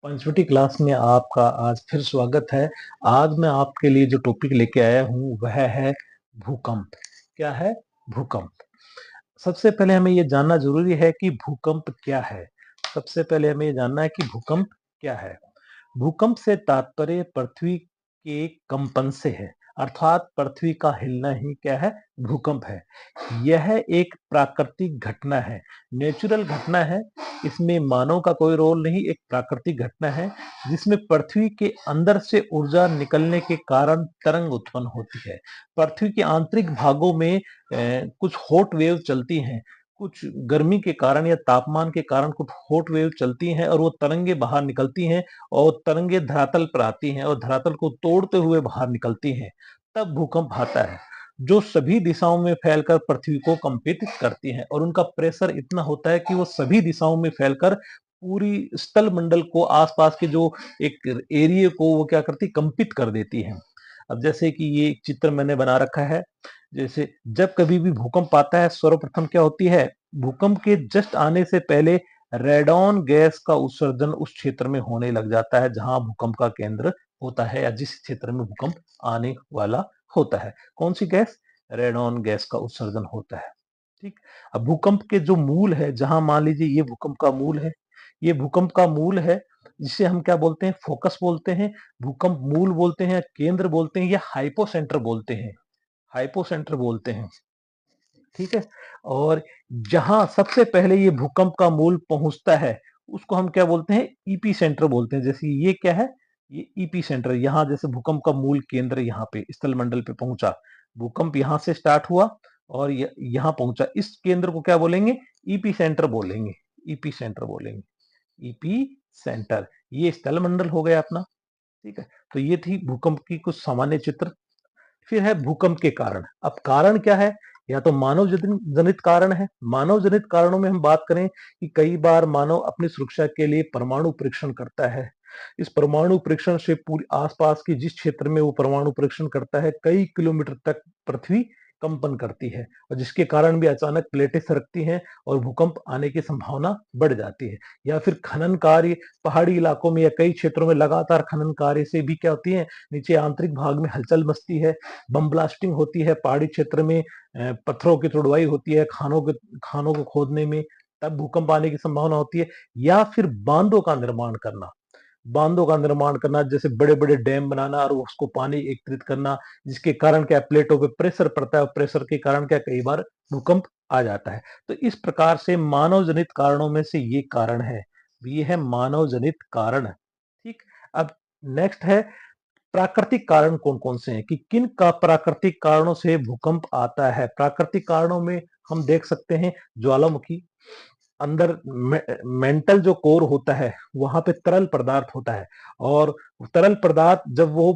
Panchavati class में आपका आज फिर स्वागत है। आज मैं आपके लिए जो टॉपिक लेके आया हूँ वह है भूकंप। क्या है? भूकंप। सबसे पहले हमें ये जानना ज़रूरी है कि भूकंप क्या है? सबसे पहले हमें ये जानना है कि भूकंप क्या है? भूकंप से तात्पर्य पृथ्वी के कंपन से है, अर्थात पृथ्वी का हिलना ही क्या है? भूकंप है। यह एक प्राकृतिक घटना है, नेचुरल घटना है। इसमें मानव का कोई रोल नहीं, एक प्राकृतिक घटना है जिसमें पृथ्वी के अंदर से ऊर्जा निकलने के कारण तरंग उत्पन्न होती है। पृथ्वी के आंतरिक भागों में कुछ हॉट वेव चलती हैं, कुछ गर्मी के कारण या तापमान के कारण कुछ हॉट वेव चलती हैं और वो तरंगे बाहर निकलती हैं और तरंगे धरातल पर आती हैं और धरातल को तोड़ते हुए बाहर निकलती हैं। तब भूकंप आता है, जो सभी दिशाओं में फैलकर पृथ्वी को कंपित करती हैं और उनका प्रेशर इतना होता है कि वो सभी दिशाओं में फैलकर पूरी स्थल मंडल को, आसपास के जो एक एरिया को वो क्या करती, कंपित कर देती है। अब जैसे कि ये एक चित्र मैंने बना रखा है। जैसे जब कभी भी भूकंप आता है, सर्वप्रथम क्या होती है? भूकंप के जस्ट आने से पहले रेडॉन गैस का उत्सर्जन उस क्षेत्र में होने लग जाता है जहां भूकंप का केंद्र होता है या जिस क्षेत्र में भूकंप आने वाला होता है। कौन सी गैस? रेडॉन गैस का उत्सर्जन होता है। ठीक। अब भूकंप के जो मूल है, जहां मान लीजिए ये भूकंप का मूल है, ये भूकंप का मूल है, जिसे हम क्या बोलते हैं? फोकस बोलते हैं, भूकंप मूल बोलते हैं, केंद्र बोलते हैं या हाइपोसेंटर बोलते हैं। हाइपोसेंटर बोलते हैं। ठीक है। और जहां सबसे पहले ये भूकंप का मूल पहुंचता है उसको हम क्या बोलते हैं? ईपी सेंटर बोलते हैं। जैसे ये क्या है? ये ईपी सेंटर। यहाँ जैसे भूकंप का मूल केंद्र यहाँ पे स्थल मंडल पे पहुंचा, भूकंप यहाँ से स्टार्ट हुआ और यहाँ पहुंचा, इस केंद्र को क्या बोलेंगे? ईपी सेंटर बोलेंगे। ईपी सेंटर बोलेंगे। EP centre. ये स्थल मंडल हो गया अपना। ठीक है। तो ये थी भूकंप की कुछ सामान्य चित्र। फिर है भूकंप के कारण। अब कारण क्या है? या तो मानव जनित कारण है। मानव जनित कारणों में हम बात करें कि कई बार मानव अपनी सुरक्षा के लिए परमाणु परीक्षण करता है। इस परमाणु परीक्षण से पूरी आसपास की जिस क्षेत्र में वो परमाणु परीक्षण करता है, कई किलोमीटर तक पृथ्वी कंपन करती है और जिसके कारण भी अचानक प्लेटें सरकती हैं और भूकंप आने की संभावना बढ़ जाती है। या फिर खनन कार्य, पहाड़ी इलाकों में या कई क्षेत्रों में लगातार खनन कार्य से भी क्या होती है? नीचे आंतरिक भाग में हलचल मचती है, बम ब्लास्टिंग होती है, पहाड़ी क्षेत्र में पत्थरों की तुड़वाई होती है, खानों को खोदने में, तब भूकंप आने की संभावना होती है। या फिर बांधों का निर्माण करना, बांधों का निर्माण करना, जैसे बड़े बड़े डैम बनाना और उसको पानी एकत्रित करना, जिसके कारण क्या, प्लेटों पे प्रेशर पड़ता है और प्रेशर के कारण क्या, कई बार भूकंप आ जाता है। तो इस प्रकार से मानव जनित कारणों में से ये कारण है, ये है मानव जनित कारण। ठीक। अब नेक्स्ट है प्राकृतिक कारण कौन कौन से हैं, कि किन का प्राकृतिक कारणों से भूकंप आता है। प्राकृतिक कारणों में हम देख सकते हैं ज्वालामुखी, अंदर मेंटल जो कोर होता है वहां पे तरल पदार्थ होता है और तरल पदार्थ जब वो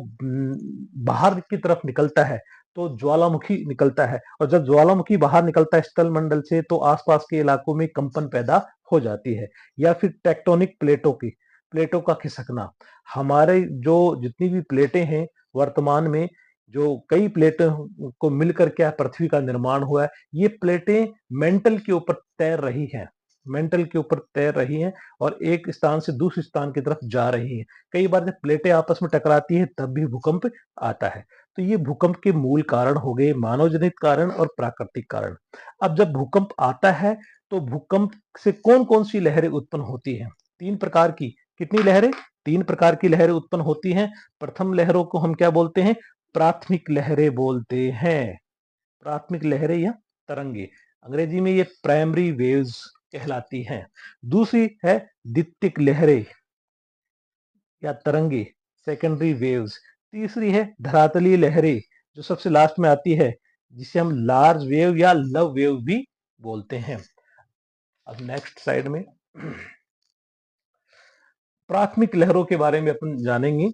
बाहर की तरफ निकलता है तो ज्वालामुखी निकलता है और जब ज्वालामुखी बाहर निकलता है स्थल मंडल से तो आसपास के इलाकों में कंपन पैदा हो जाती है। या फिर टेक्टोनिक प्लेटों का खिसकना। हमारे जो जितनी भी प्लेटें हैं वर्तमान में, जो कई प्लेटों को मिलकर क्या पृथ्वी का निर्माण हुआ है, ये प्लेटें मेंटल के ऊपर तैर रही हैं, मेंटल के ऊपर तैर रही हैं और एक स्थान से दूसरे स्थान की तरफ जा रही हैं। कई बार जब प्लेटें आपस में टकराती हैं तब भी भूकंप आता है। तो ये भूकंप के मूल कारण हो गए, मानव जनित कारण और प्राकृतिक कारण। अब जब भूकंप आता है तो भूकंप से कौन कौन सी लहरें उत्पन्न होती हैं? तीन प्रकार की। कितनी लहरें? तीन प्रकार की लहरें उत्पन्न होती हैं। प्रथम लहरों को हम क्या बोलते हैं? प्राथमिक लहरें बोलते हैं। प्राथमिक लहरें या तरंगे, अंग्रेजी में ये प्राइमरी वेव्स कहलाती हैं। दूसरी है द्वितीयक लहरें या तरंगे, सेकेंडरी वेव्स। तीसरी है धरातलीय लहरें, जो सबसे लास्ट में आती है, जिसे हम लार्ज वेव या लव वेव भी बोलते हैं। अब नेक्स्ट साइड में प्राथमिक लहरों के बारे में अपन जानेंगे।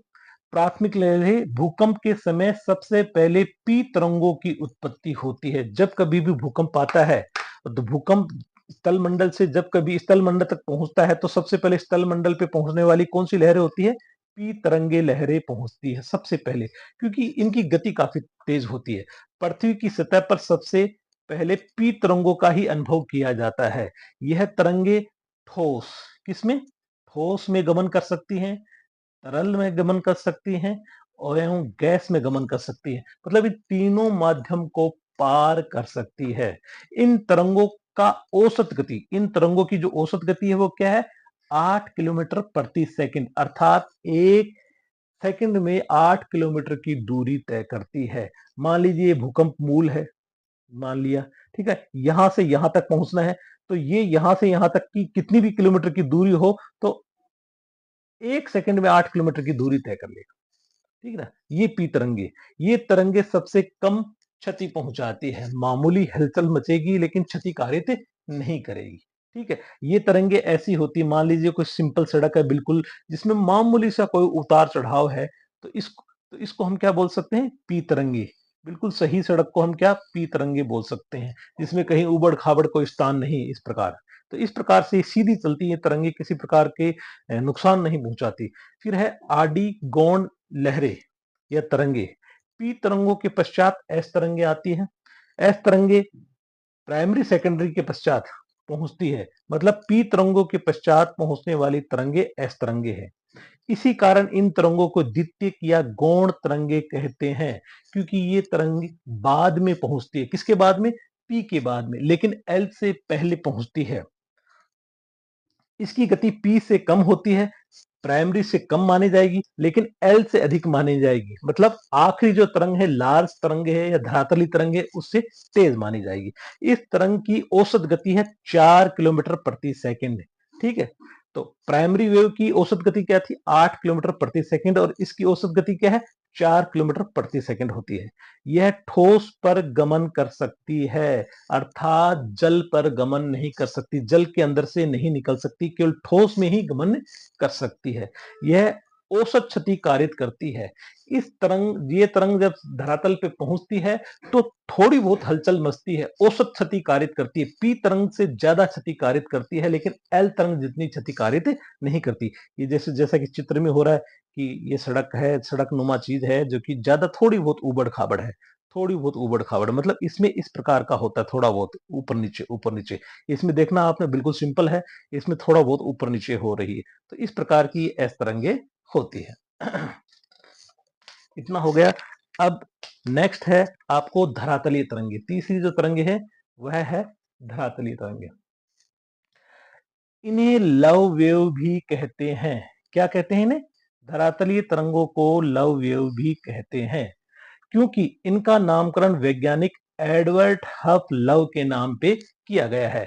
प्राथमिक लहरें भूकंप के समय सबसे पहले पी तरंगों की उत्पत्ति होती है। जब कभी भी भूकंप आता है तो भूकंप स्थल मंडल से जब कभी स्थल मंडल तक पहुंचता है तो सबसे पहले स्थल मंडल पे पहुंचने वाली कौन सी लहरें होती है? पी तरंगे लहरें पहुंचती है सबसे पहले, क्योंकि इनकी गति काफी तेज होती है। पृथ्वी की सतह पर सबसे पहले पी तरंगों का ही अनुभव किया जाता है। यह तरंगे ठोस, किसमें? ठोस में गमन कर सकती हैं, तरल में गमन कर सकती हैं और एवं गैस में गमन कर सकती है। मतलब इन तीनों माध्यम को पार कर सकती है। इन तरंगों का औसत गति, इन तरंगों की जो औसत गति है वो क्या है? 8 किलोमीटर प्रति सेकंड, अर्थात 1 सेकंड में 8 किलोमीटर की दूरी तय करती है। मान लीजिए ये भूकंप मूल है, मान लिया, ठीक है? यहां से यहां तक पहुंचना है, तो ये यहां से यहां तक की कितनी भी किलोमीटर की दूरी हो, तो 1 सेकंड में 8 किलोमीटर की दूरी तय कर लेगा। ठीक है ना? ये तरंगे सबसे कम क्षति पहुंचाती है। मामूली हलचल मचेगी लेकिन क्षति कारित नहीं करेगी। ठीक है? ये तरंगे ऐसी होती, मान लीजिए कोई सिंपल सड़क है बिल्कुल, जिसमें मामूली सा कोई उतार चढ़ाव है, तो इसको हम क्या बोल सकते हैं? पी तरंगे। बिल्कुल सही सड़क को हम क्या पी तरंगे बोल सकते हैं, जिसमें कहीं उबड़ खाबड़ कोई स्थान नहीं, इस प्रकार। तो इस प्रकार से सीधी चलती ये तरंगे, किसी प्रकार के नुकसान नहीं पहुंचाती। फिर है आडी गौण लहरें या तरंगे। पी तरंगों के पश्चात एस तरंगे आती हैं। एस तरंगे प्राइमरी सेकेंडरी के पश्चात पहुंचती है, मतलब पी तरंगों के पश्चात पहुंचने वाली तरंगे एस तरंगे हैं। इसी कारण इन तरंगों को द्वितीयक या गौण तरंगे कहते हैं, क्योंकि ये तरंग बाद में पहुंचती है। किसके बाद में? पी के बाद में, लेकिन एल से पहले पहुंचती है। इसकी गति पी से कम होती है, प्राइमरी से कम मानी जाएगी, लेकिन एल से अधिक मानी जाएगी। मतलब आखिरी जो तरंग है, लार्ज तरंग है या धरातली तरंग है, उससे तेज मानी जाएगी। इस तरंग की औसत गति है 4 किलोमीटर प्रति सेकंड। ठीक है? तो प्राइमरी वेव की औसत गति क्या थी? 8 किलोमीटर प्रति सेकंड, और इसकी औसत गति क्या है? 4 किलोमीटर प्रति सेकंड होती है। यह ठोस पर गमन कर सकती है, अर्थात जल पर गमन नहीं कर सकती, जल के अंदर से नहीं निकल सकती, केवल ठोस में ही गमन कर सकती है। यह औसत क्षति कारित करती है। ये तरंग जब धरातल पे पहुंचती है तो थोड़ी बहुत हलचल मचती है, औसत क्षति कारित करती है। पी तरंग से ज्यादा क्षति कारित करती है, लेकिन एल तरंग जितनी क्षति कारित नहीं करती। ये जैसा कि चित्र में हो रहा है कि ये सड़क है, सड़क नुमा चीज है, जो कि ज्यादा थोड़ी बहुत उबड़ खाबड़ है, थोड़ी बहुत उबड़ खाबड़, मतलब इसमें इस प्रकार का होता है, थोड़ा बहुत ऊपर नीचे ऊपर नीचे। इसमें देखना आपने बिल्कुल सिंपल है, इसमें थोड़ा बहुत ऊपर नीचे हो रही है। तो इस प्रकार की एस तरंगे होती है। इतना हो गया। अब नेक्स्ट है आपको धरातलीय तरंगे। तीसरी जो तरंगे है वह है धरातलीय तरंगे। इन्हें लव वेव भी कहते हैं। क्या कहते हैं इन्हें? धरातलीय तरंगों को लव वेव भी कहते हैं, क्योंकि इनका नामकरण वैज्ञानिक एडवर्ड हफ लव के नाम पे किया गया है,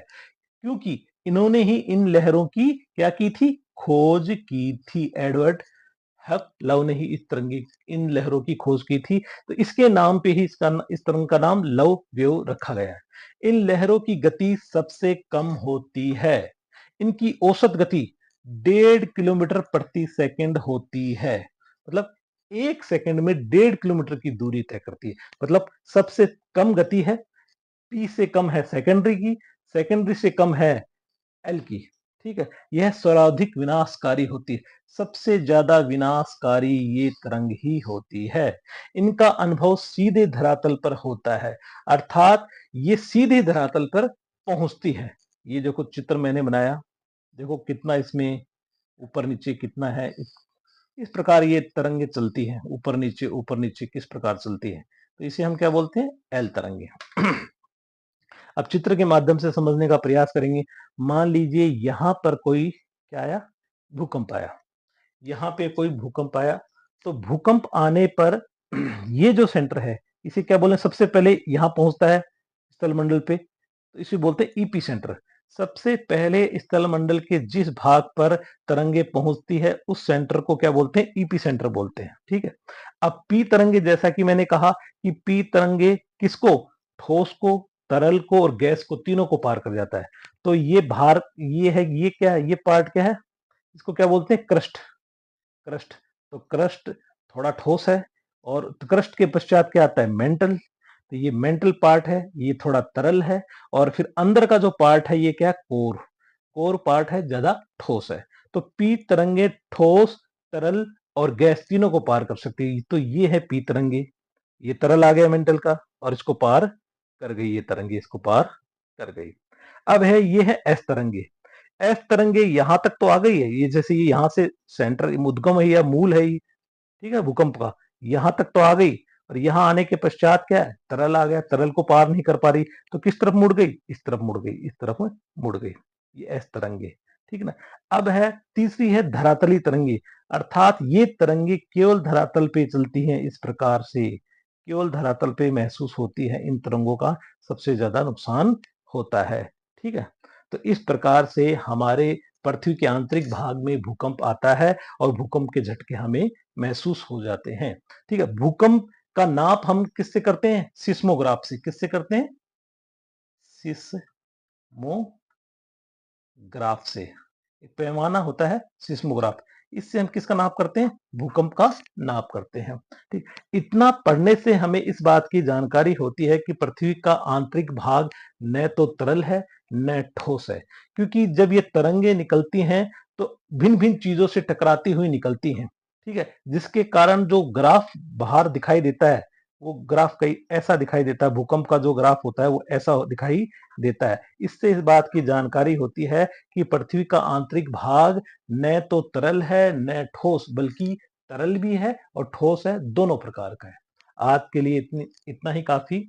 क्योंकि इन्होंने ही इन लहरों की क्या की थी? खोज की थी। एडवर्ड हफ लव ने ही इन लहरों की खोज की थी, तो इसके नाम पे ही इस तरंग का नाम लव वेव रखा गया है। इन लहरों की गति सबसे कम होती है। इनकी औसत गति 1.5 किलोमीटर प्रति सेकंड होती है। मतलब 1 सेकंड में 1.5 किलोमीटर की दूरी तय करती है। मतलब सबसे कम गति है, पी से कम है सेकेंडरी की, सेकेंडरी से कम है एल की। ठीक है? यह सर्वाधिक विनाशकारी होती है। सबसे ज्यादा विनाशकारी ये तरंग ही होती है। इनका अनुभव सीधे धरातल पर होता है, अर्थात ये सीधे धरातल पर पहुंचती है। ये देखो चित्र मैंने बनाया, देखो कितना इसमें ऊपर नीचे कितना है। इस प्रकार ये तरंगे चलती हैं, ऊपर नीचे किस प्रकार चलती है, तो इसे हम क्या बोलते हैं? एल तरंगे। अब चित्र के माध्यम से समझने का प्रयास करेंगे। मान लीजिए यहां पर कोई क्या आया? भूकंप आया। यहाँ पे कोई भूकंप आया, तो भूकंप आने पर ये जो सेंटर है, इसे क्या बोले? सबसे पहले यहां पहुंचता है स्थल मंडल पे, तो इसे बोलते हैं ईपी सेंटर। सबसे पहले स्थल मंडल के जिस भाग पर तरंगे पहुंचती है उस सेंटर को क्या बोलते हैं? ईपी सेंटर बोलते हैं। ठीक है? अब पी तरंगे, जैसा कि मैंने कहा कि पी तरंगे किसको? ठोस को, तरल को और गैस को, तीनों को पार कर जाता है। तो ये है, ये क्या है? ये पार्ट क्या है? इसको क्या बोलते हैं? क्रस्ट। क्रस्ट। तो क्रस्ट थोड़ा ठोस है, और क्रस्ट के पश्चात क्या आता है? मेंटल। तो ये मेंटल पार्ट है, ये थोड़ा तरल है, और फिर अंदर का जो पार्ट है ये क्या है? कोर। कोर पार्ट है, ज्यादा ठोस है। तो पी तरंगे ठोस, तरल और गैस तीनों को पार कर सकती है। तो ये है पी तरंगे। ये तरल आ गया मेंटल का, और इसको पार कर गई, ये तरंगे इसको पार कर गई। अब है, ये है एस तरंगे। एस तरंगे यहां तक तो आ गई है, ये जैसे ये यहां से सेंटर उद्गम है या मूल है, ठीक है, भूकंप का यहां तक तो आ गई। और यहां आने के पश्चात क्या है, तरल आ गया, तरल को पार नहीं कर पा रही, तो किस तरफ मुड़ गई, इस तरफ मुड़ गई, इस तरफ मुड़ गई, ये एस तरंगे, ठीक है ना। अब है तीसरी है धरातली तरंगे, अर्थात ये तरंगे केवल धरातल पे चलती हैं, इस प्रकार से केवल धरातल पे महसूस होती है, इन तरंगों का सबसे ज्यादा नुकसान होता है, ठीक है। तो इस प्रकार से हमारे पृथ्वी के आंतरिक भाग में भूकंप आता है और भूकंप के झटके हमें महसूस हो जाते हैं, ठीक है। भूकंप का नाप हम किससे करते हैं, सिस्मोग्राफ से। किससे करते हैं, सिस्मोग्राफ से। एक पैमाना होता है सिस्मोग्राफ, इससे हम किसका नाप करते हैं, भूकंप का नाप करते हैं, ठीक। इतना पढ़ने से हमें इस बात की जानकारी होती है कि पृथ्वी का आंतरिक भाग न तो तरल है न ठोस है, क्योंकि जब ये तरंगे निकलती हैं तो भिन्न भिन्न चीजों से टकराती हुई निकलती हैं, ठीक है, जिसके कारण जो ग्राफ बाहर दिखाई देता है वो ग्राफ कहीं ऐसा दिखाई देता है, भूकंप का जो ग्राफ होता है वो ऐसा दिखाई देता है। इससे इस बात की जानकारी होती है कि पृथ्वी का आंतरिक भाग न तो तरल है न ठोस, बल्कि तरल भी है और ठोस है, दोनों प्रकार का है। आज के लिए इतना ही काफी।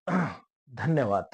धन्यवाद।